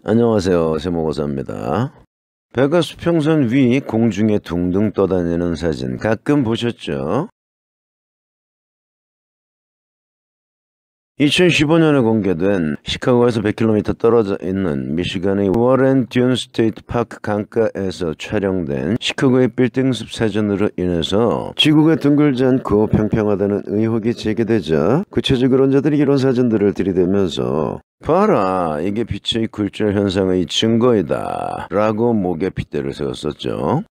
안녕하세요. 세모고사입니다. 배가 수평선 위 공중에 둥둥 떠다니는 사진 가끔 보셨죠? 2015년에 공개된 시카고에서 100km 떨어져 있는 미시간의 워렌 듄 스테이트 파크 강가에서 촬영된 시카고의 빌딩 숲 사진으로 인해서 지구가 둥글지 않고 평평하다는 의혹이 제기되자 구체적으로 언제들이 이런 사진들을 들이대면서 봐라, 이게 빛의 굴절 현상의 증거이다 라고 목에 핏대를 세웠었죠.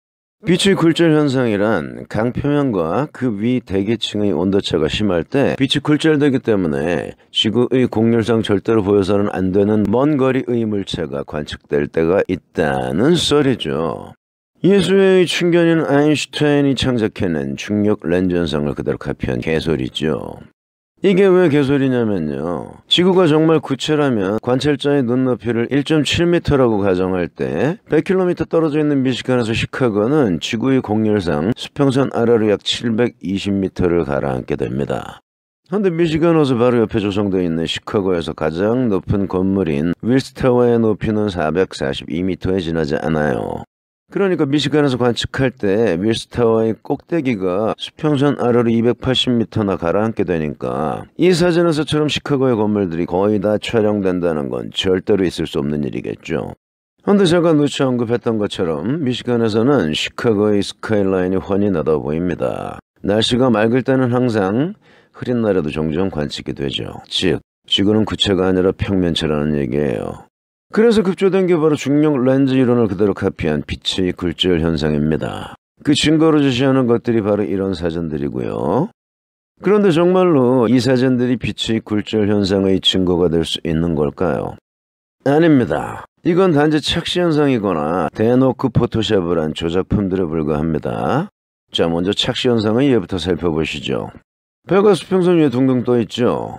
빛의 굴절 현상이란 강 표면과 그 위 대기층의 온도차가 심할 때 빛이 굴절되기 때문에 지구의 곡률상 절대로 보여서는 안 되는 먼 거리의 물체가 관측될 때가 있다는 썰이죠. 예수의 충견인 아인슈타인이 창작해낸 중력 렌즈 현상을 그대로 카피한 개소리죠. 이게 왜 개소리냐면요. 지구가 정말 구체라면 관찰자의 눈높이를 1.7m라고 가정할 때 100km 떨어져 있는 미시간에서 시카고는 지구의 곡률상 수평선 아래로 약 720m를 가라앉게 됩니다. 그런데 미시간 호수 바로 옆에 조성되어 있는 시카고에서 가장 높은 건물인 윌스타워의 높이는 442m에 지나지 않아요. 그러니까 미시간에서 관측할 때 윌스타워의 꼭대기가 수평선 아래로 280m나 가라앉게 되니까 이 사진에서처럼 시카고의 건물들이 거의 다 촬영된다는 건 절대로 있을 수 없는 일이겠죠. 그런데 제가 누차 언급했던 것처럼 미시간에서는 시카고의 스카이라인이 훤히 나다 보입니다. 날씨가 맑을 때는 항상 흐린 날에도 종종 관측이 되죠. 즉, 지구는 구체가 아니라 평면체라는 얘기예요. 그래서 급조된 게 바로 중력 렌즈 이론을 그대로 카피한 빛의 굴절 현상입니다. 그 증거로 제시하는 것들이 바로 이런 사진들이고요. 그런데 정말로 이 사진들이 빛의 굴절 현상의 증거가 될 수 있는 걸까요? 아닙니다. 이건 단지 착시 현상이거나 대놓고 포토샵을 한 조작품들에 불과합니다. 자, 먼저 착시 현상의 예부터 살펴보시죠. 배가 수평선 위에 둥둥 떠 있죠.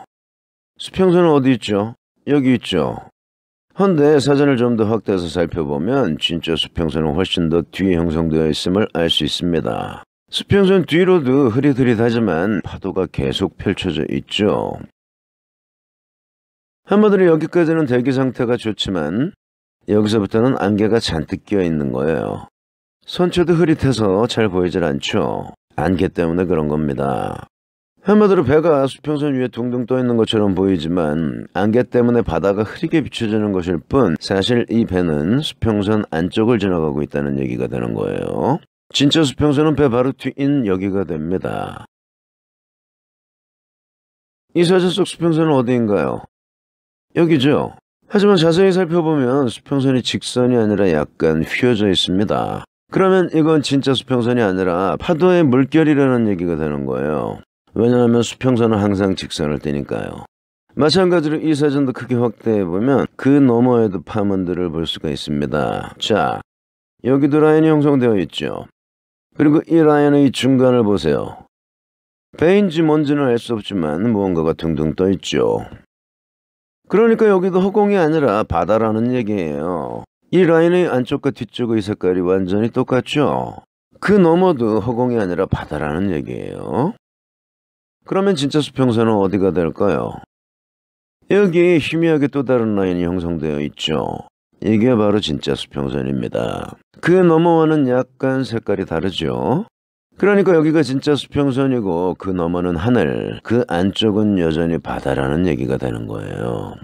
수평선은 어디 있죠? 여기 있죠. 헌데 사진을 좀 더 확대해서 살펴보면 진짜 수평선은 훨씬 더 뒤에 형성되어 있음을 알 수 있습니다. 수평선 뒤로도 흐릿흐릿하지만 파도가 계속 펼쳐져 있죠. 한마디로 여기까지는 대기 상태가 좋지만 여기서부터는 안개가 잔뜩 끼어 있는 거예요. 선체도 흐릿해서 잘 보이질 않죠. 안개 때문에 그런 겁니다. 한마디로 배가 수평선 위에 둥둥 떠 있는 것처럼 보이지만 안개 때문에 바다가 흐리게 비춰지는 것일 뿐 사실 이 배는 수평선 안쪽을 지나가고 있다는 얘기가 되는 거예요. 진짜 수평선은 배 바로 뒤인 여기가 됩니다. 이 사진 속 수평선은 어디인가요? 여기죠. 하지만 자세히 살펴보면 수평선이 직선이 아니라 약간 휘어져 있습니다. 그러면 이건 진짜 수평선이 아니라 파도의 물결이라는 얘기가 되는 거예요. 왜냐하면 수평선은 항상 직선을 띠니까요. 마찬가지로 이 사진도 크게 확대해보면 그 너머에도 파문들을 볼 수가 있습니다. 자, 여기도 라인이 형성되어 있죠. 그리고 이 라인의 중간을 보세요. 배인지 뭔지는 알 수 없지만 무언가가 둥둥 떠 있죠. 그러니까 여기도 허공이 아니라 바다라는 얘기예요. 이 라인의 안쪽과 뒤쪽의 색깔이 완전히 똑같죠. 그 너머도 허공이 아니라 바다라는 얘기예요. 그러면 진짜 수평선은 어디가 될까요? 여기 희미하게 또 다른 라인이 형성되어 있죠. 이게 바로 진짜 수평선입니다. 그 너머와는 약간 색깔이 다르죠. 그러니까 여기가 진짜 수평선이고 그 너머는 하늘, 그 안쪽은 여전히 바다라는 얘기가 되는 거예요.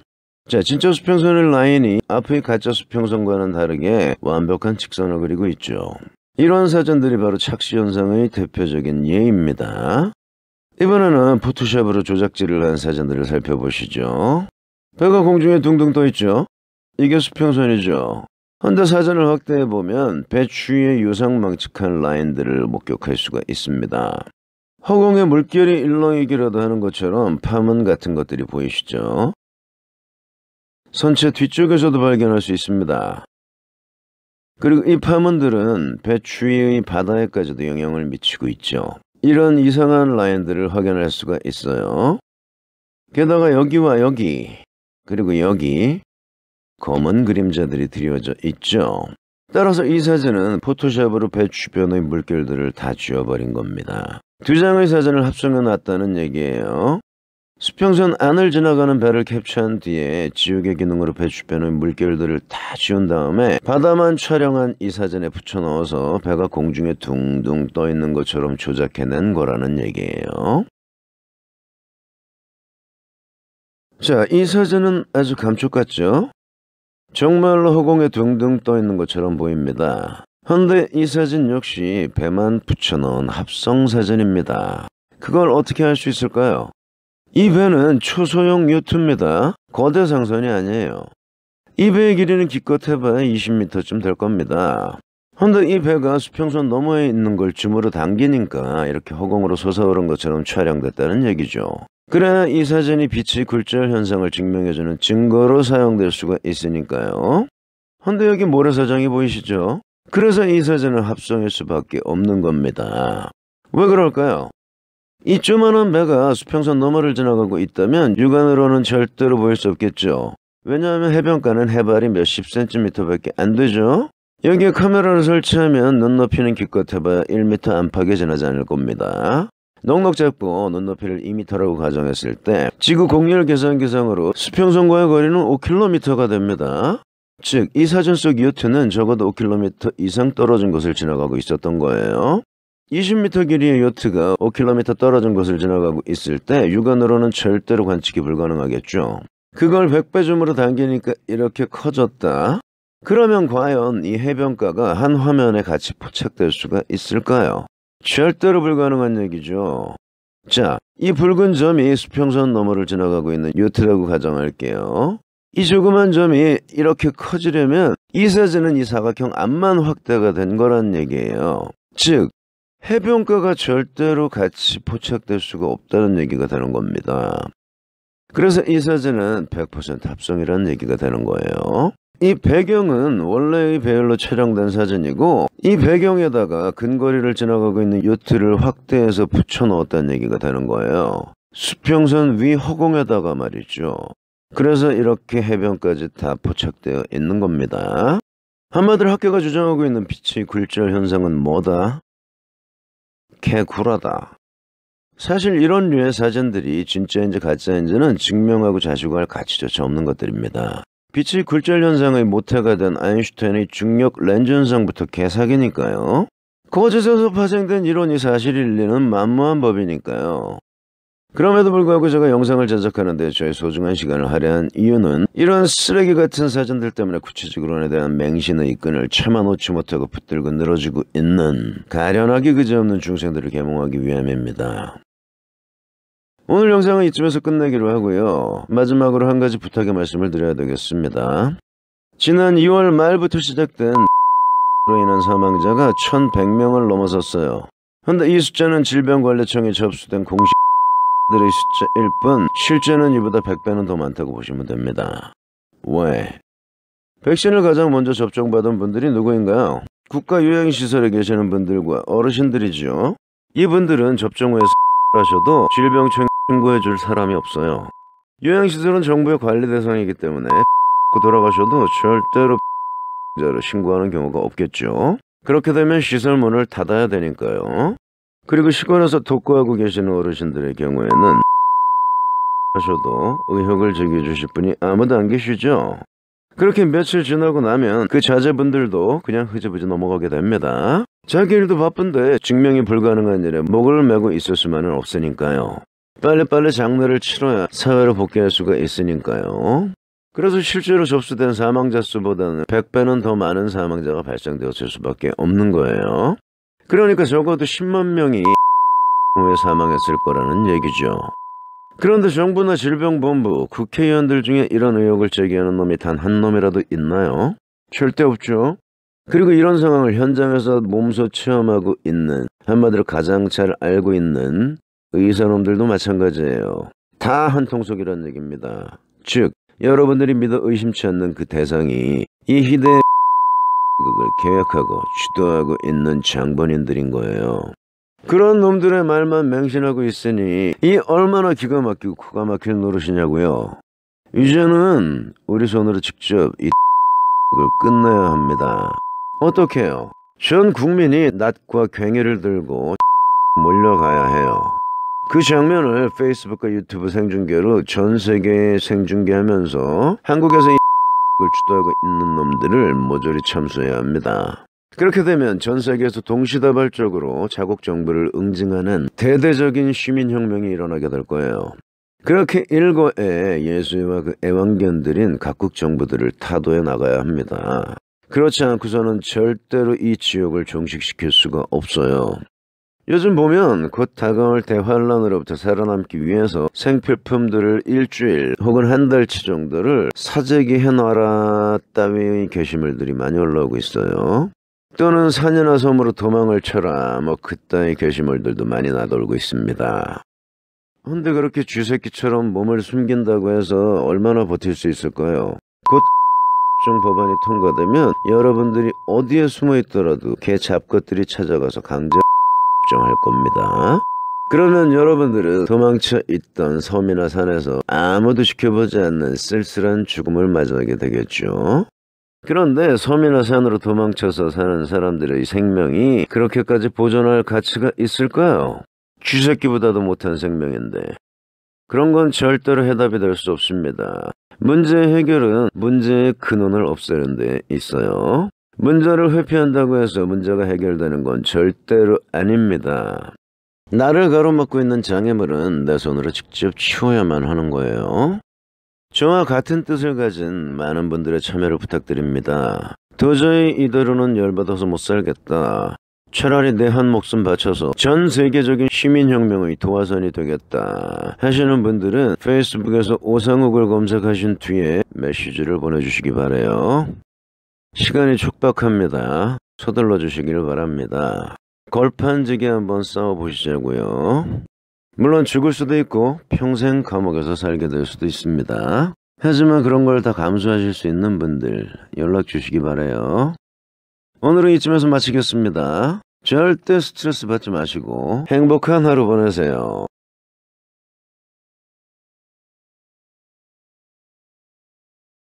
자, 진짜 수평선의 라인이 앞의 가짜 수평선과는 다르게 완벽한 직선을 그리고 있죠. 이런 사진들이 바로 착시 현상의 대표적인 예입니다. 이번에는 포토샵으로 조작질을 한 사진들을 살펴보시죠. 배가 공중에 둥둥 떠 있죠. 이게 수평선이죠. 헌데 사진을 확대해보면 배 추위에 유상망측한 라인들을 목격할 수가 있습니다. 허공에 물결이 일렁이기라도 하는 것처럼 파문 같은 것들이 보이시죠. 선체 뒤쪽에서도 발견할 수 있습니다. 그리고 이 파문들은 배 추위의 바다에까지도 영향을 미치고 있죠. 이런 이상한 라인들을 확인할 수가 있어요. 게다가 여기와 여기, 그리고 여기 검은 그림자들이 드리워져 있죠. 따라서 이 사진은 포토샵으로 배 주변의 물결들을 다 지워버린 겁니다. 두 장의 사진을 합성해 놨다는 얘기예요. 수평선 안을 지나가는 배를 캡처한 뒤에 지우개 기능으로 배 주변의 물결들을 다 지운 다음에 바다만 촬영한 이 사진에 붙여 넣어서 배가 공중에 둥둥 떠 있는 것처럼 조작해낸 거라는 얘기예요. 자, 이 사진은 아주 감쪽 같죠? 정말로 허공에 둥둥 떠 있는 것처럼 보입니다. 헌데 이 사진 역시 배만 붙여넣은 합성 사진입니다. 그걸 어떻게 할 수 있을까요? 이 배는 초소형 요트입니다. 거대 상선이 아니에요. 이 배의 길이는 기껏 해봐야 20m쯤 될 겁니다. 헌데 이 배가 수평선 너머에 있는 걸 줌으로 당기니까 이렇게 허공으로 솟아오른 것처럼 촬영됐다는 얘기죠. 그래야 이 사진이 빛의 굴절 현상을 증명해주는 증거로 사용될 수가 있으니까요. 헌데 여기 모래사장이 보이시죠? 그래서 이 사진은 합성일 수밖에 없는 겁니다. 왜 그럴까요? 이 조만한 배가 수평선 너머를 지나가고 있다면 육안으로는 절대로 보일 수 없겠죠. 왜냐하면 해변가는 해발이 몇십 cm밖에 안 되죠. 여기에 카메라를 설치하면 눈높이는 기껏 해봐야 1m 안팎에 지나지 않을 겁니다. 넉넉 잡고 눈높이를 2m라고 가정했을 때 지구 공열 계산기상으로 수평선과의 거리는 5km가 됩니다. 즉, 이 사진 속 요트는 적어도 5km 이상 떨어진 곳을 지나가고 있었던 거예요. 20m 길이의 요트가 5km 떨어진 곳을 지나가고 있을 때 육안으로는 절대로 관측이 불가능하겠죠. 그걸 100배 줌으로 당기니까 이렇게 커졌다. 그러면 과연 이 해변가가 한 화면에 같이 포착될 수가 있을까요? 절대로 불가능한 얘기죠. 자, 이 붉은 점이 수평선 너머를 지나가고 있는 요트라고 가정할게요. 이 조그만 점이 이렇게 커지려면 이 사진은 이 사각형 앞만 확대가 된 거란 얘기예요. 즉, 해변가가 절대로 같이 포착될 수가 없다는 얘기가 되는 겁니다. 그래서 이 사진은 100% 합성이라는 얘기가 되는 거예요. 이 배경은 원래의 배열로 촬영된 사진이고 이 배경에다가 근거리를 지나가고 있는 요트를 확대해서 붙여 넣었다는 얘기가 되는 거예요. 수평선 위 허공에다가 말이죠. 그래서 이렇게 해변까지 다 포착되어 있는 겁니다. 한마디로 학계가 주장하고 있는 빛의 굴절 현상은 뭐다? 개구라다. 사실 이런 류의 사진들이 진짜인지 가짜인지는 증명하고 자시고 할 가치조차 없는 것들입니다. 빛의 굴절 현상의 모태가 된 아인슈타인의 중력 렌즈 현상부터 개사기니까요. 거짓에서 파생된 이론이 사실일 리는 만무한 법이니까요. 그럼에도 불구하고 제가 영상을 제작하는데 저의 소중한 시간을 할애한 이유는 이런 쓰레기 같은 사진들 때문에 구체적으론에 대한 맹신의 끈을 차마 놓지 못하고 붙들고 늘어지고 있는 가련하기 그지없는 중생들을 계몽하기 위함입니다. 오늘 영상은 이쯤에서 끝내기로 하고요. 마지막으로 한 가지 부탁의 말씀을 드려야 되겠습니다. 지난 2월 말부터 시작된 로 인한 사망자가 1100명을 넘어섰어요. 그런데 이 숫자는 질병관리청에 접수된 공식 들의 숫자일 뿐 실제는 이보다 100배는 더 많다고 보시면 됩니다. 왜? 백신을 가장 먼저 접종받은 분들이 누구인가요? 국가 요양시설에 계시는 분들과 어르신들이죠. 이분들은 접종 후에 하셔도 질병청에 신고해줄 사람이 없어요. 요양시설은 정부의 관리 대상이기 때문에 돌아가셔도 절대로 자로 신고하는 경우가 없겠죠. 그렇게 되면 시설 문을 닫아야 되니까요. 그리고 시골에서 독거하고 계시는 어르신들의 경우에는 하셔도 의혹을 제기해주실 분이 아무도 안 계시죠. 그렇게 며칠 지나고 나면 그 자제분들도 그냥 흐지부지 넘어가게 됩니다. 자기 일도 바쁜데 증명이 불가능한 일에 목을 메고 있을 수만은 없으니까요. 빨리빨리 장례를 치러야 사회로 복귀할 수가 있으니까요. 그래서 실제로 접수된 사망자 수보다는 100배는 더 많은 사망자가 발생되었을 수밖에 없는 거예요. 그러니까 적어도 10만 명이 후에 사망했을 거라는 얘기죠. 그런데 정부나 질병본부, 국회의원들 중에 이런 의혹을 제기하는 놈이 단 한 놈이라도 있나요? 절대 없죠. 그리고 이런 상황을 현장에서 몸소 체험하고 있는, 한마디로 가장 잘 알고 있는 의사놈들도 마찬가지예요. 다 한통속이라는 얘기입니다. 즉, 여러분들이 믿어 의심치 않는 그 대상이 이 희대의 을 계획하고 주도하고 있는 장본인들인 거예요. 그런 놈들의 말만 맹신하고 있으니 이 얼마나 기가 막히고 코가 막힐 노릇이냐고요. 이제는 우리 손으로 직접 이 을 끝내야 합니다. 어떻게 해요? 전 국민이 낫과 괭이를 들고 몰려가야 해요. 그 장면을 페이스북과 유튜브 생중계로 전 세계에 생중계하면서 한국에서 이 을 주도하고 있는 놈들을 모조리 참수해야 합니다. 그렇게 되면 전 세계에서 동시다발적으로 자국 정부를 응징하는 대대적인 시민혁명이 일어나게 될 거예요. 그렇게 일거에 예수와 그 애완견들인 각국 정부들을 타도해 나가야 합니다. 그렇지 않고서는 절대로 이 지옥을 종식시킬 수가 없어요. 요즘 보면 곧 다가올 대환란으로부터 살아남기 위해서 생필품들을 일주일 혹은 한 달치 정도를 사재기 해놔라 따위의 게시물들이 많이 올라오고 있어요. 또는 산이나 섬으로 도망을 쳐라 뭐 그따위 게시물들도 많이 나돌고 있습니다. 근데 그렇게 쥐새끼처럼 몸을 숨긴다고 해서 얼마나 버틸 수 있을까요? 곧 법안이 통과되면 여러분들이 어디에 숨어 있더라도 개 잡것들이 찾아가서 강제 할 겁니다. 그러면 여러분들은 도망쳐 있던 섬이나 산에서 아무도 지켜보지 않는 쓸쓸한 죽음을 맞이하게 되겠죠. 그런데 섬이나 산으로 도망쳐서 사는 사람들의 생명이 그렇게까지 보존할 가치가 있을까요? 쥐새끼보다도 못한 생명인데. 그런 건 절대로 해답이 될 수 없습니다. 문제의 해결은 문제의 근원을 없애는 데 있어요. 문제를 회피한다고 해서 문제가 해결되는 건 절대로 아닙니다. 나를 가로막고 있는 장애물은 내 손으로 직접 치워야만 하는 거예요. 저와 같은 뜻을 가진 많은 분들의 참여를 부탁드립니다. 도저히 이대로는 열받아서 못 살겠다. 차라리 내 한 목숨 바쳐서 전 세계적인 시민혁명의 도화선이 되겠다 하시는 분들은 페이스북에서 오상욱을 검색하신 뒤에 메시지를 보내주시기 바라요. 시간이 촉박합니다. 서둘러 주시길 바랍니다. 걸판지게 한번 싸워보시자고요. 물론 죽을 수도 있고 평생 감옥에서 살게 될 수도 있습니다. 하지만 그런 걸 다 감수하실 수 있는 분들 연락 주시기 바라요. 오늘은 이쯤에서 마치겠습니다. 절대 스트레스 받지 마시고 행복한 하루 보내세요.